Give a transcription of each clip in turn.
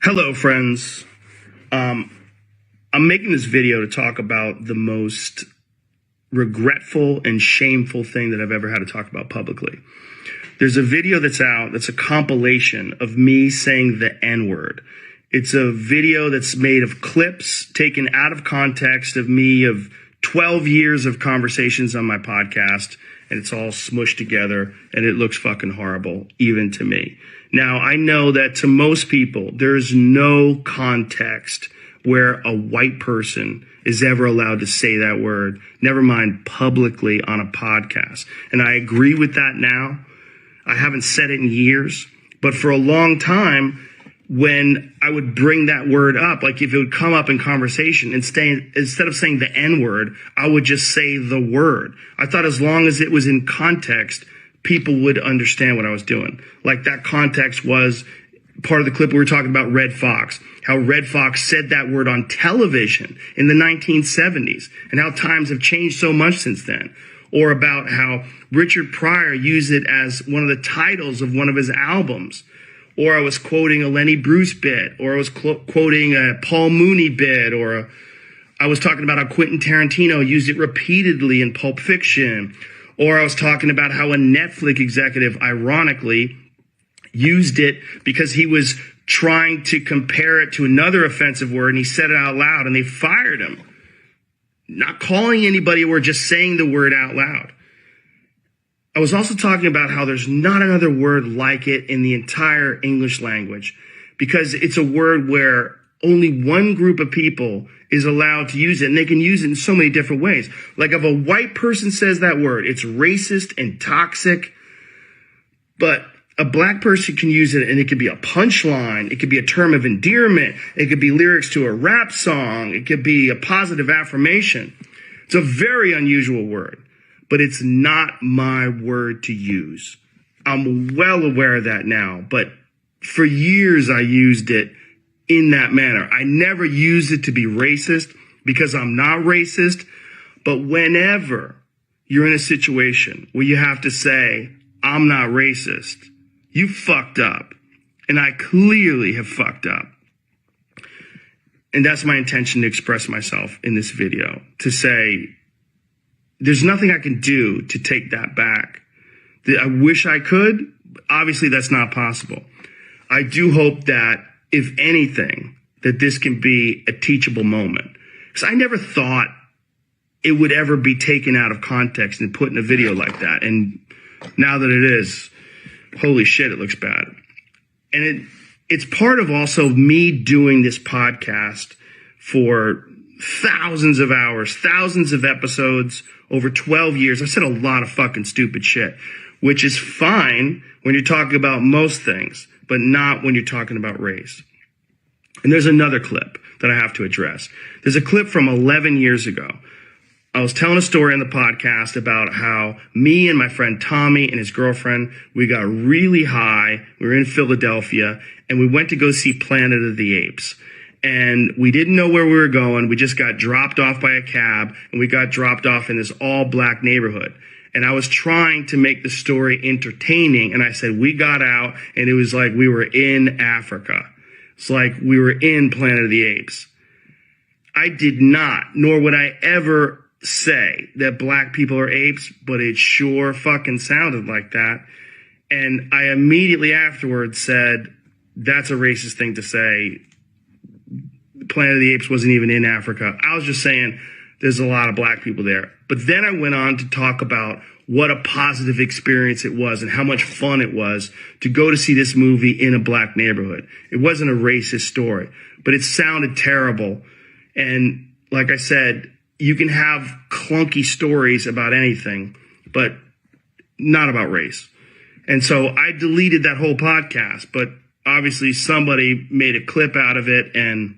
Hello, friends. I'm making this video to talk about the most regretful and shameful thing that I've ever had to talk about publicly. There's a video that's out that's a compilation of me saying the N-word. It's a video that's made of clips taken out of context of me of 12 years of conversations on my podcast, and it's all smushed together, and it looks fucking horrible, even to me. Now, I know that to most people, there's no context where a white person is ever allowed to say that word, never mind publicly on a podcast. And I agree with that now. I haven't said it in years, but for a long time, when I would bring that word up, like if it would come up in conversation, instead of saying the N-word, I would just say the word. I thought as long as it was in context, people would understand what I was doing. Like that context was part of the clip we were talking about Red Fox, how Red Fox said that word on television in the 1970s and how times have changed so much since then. Or about how Richard Pryor used it as one of the titles of one of his albums. Or I was quoting a Lenny Bruce bit, or I was quoting a Paul Mooney bit, or I was talking about how Quentin Tarantino used it repeatedly in Pulp Fiction. Or I was talking about how a Netflix executive, ironically, used it because he was trying to compare it to another offensive word, and he said it out loud, and they fired him. Not calling anybody, we're just saying the word out loud. I was also talking about how there's not another word like it in the entire English language, because it's a word where only one group of people is allowed to use it, and they can use it in so many different ways. Like if a white person says that word, it's racist and toxic, but a black person can use it, and it could be a punchline. It could be a term of endearment. It could be lyrics to a rap song. It could be a positive affirmation. It's a very unusual word, but it's not my word to use. I'm well aware of that now, but for years I used it in that manner. I never used it to be racist because I'm not racist, but whenever you're in a situation where you have to say, I'm not racist, you fucked up. And I clearly have fucked up. And that's my intention to express myself in this video, to say, there's nothing I can do to take that back. I wish I could. Obviously, that's not possible. I do hope that, if anything, that this can be a teachable moment. Because I never thought it would ever be taken out of context and put in a video like that. And now that it is, holy shit, it looks bad. And it's part of also me doing this podcast for thousands of hours, thousands of episodes, over 12 years. I said a lot of fucking stupid shit, which is fine when you're talking about most things, but not when you're talking about race. And there's another clip that I have to address. There's a clip from 11 years ago. I was telling a story on the podcast about how me and my friend Tommy and his girlfriend, we got really high. We were in Philadelphia, and we went to go see Planet of the Apes. And we didn't know where we were going. We just got dropped off by a cab, and we got dropped off in this all-black neighborhood. And I was trying to make the story entertaining, and I said we got out, and it was like we were in Africa. It's like we were in Planet of the Apes. I did not, nor would I ever say that black people are apes, but it sure fucking sounded like that. And I immediately afterwards said, that's a racist thing to say. Planet of the Apes wasn't even in Africa. I was just saying there's a lot of black people there. But then I went on to talk about what a positive experience it was and how much fun it was to go to see this movie in a black neighborhood. It wasn't a racist story, but it sounded terrible. And like I said, you can have clunky stories about anything, but not about race. And so I deleted that whole podcast, but obviously somebody made a clip out of it and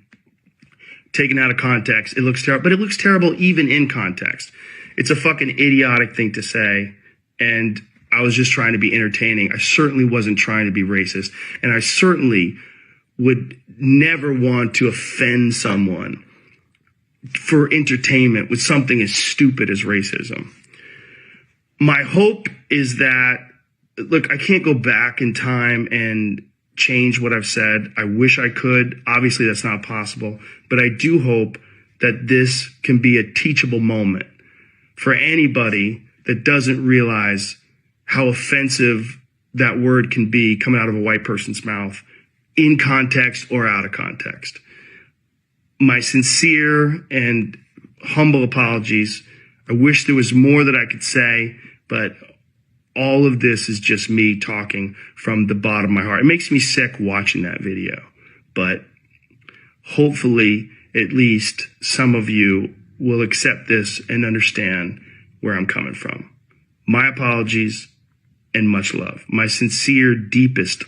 taken out of context. It looks terrible, but it looks terrible even in context. It's a fucking idiotic thing to say. And I was just trying to be entertaining. I certainly wasn't trying to be racist. And I certainly would never want to offend someone for entertainment with something as stupid as racism. My hope is that, look, I can't go back in time and change what I've said. I wish I could. Obviously, that's not possible. But I do hope that this can be a teachable moment for anybody that doesn't realize how offensive that word can be coming out of a white person's mouth, in context or out of context. My sincere and humble apologies. I wish there was more that I could say, but all of this is just me talking from the bottom of my heart. It makes me sick watching that video, but hopefully at least some of you will accept this and understand where I'm coming from. My apologies and much love. My sincere, deepest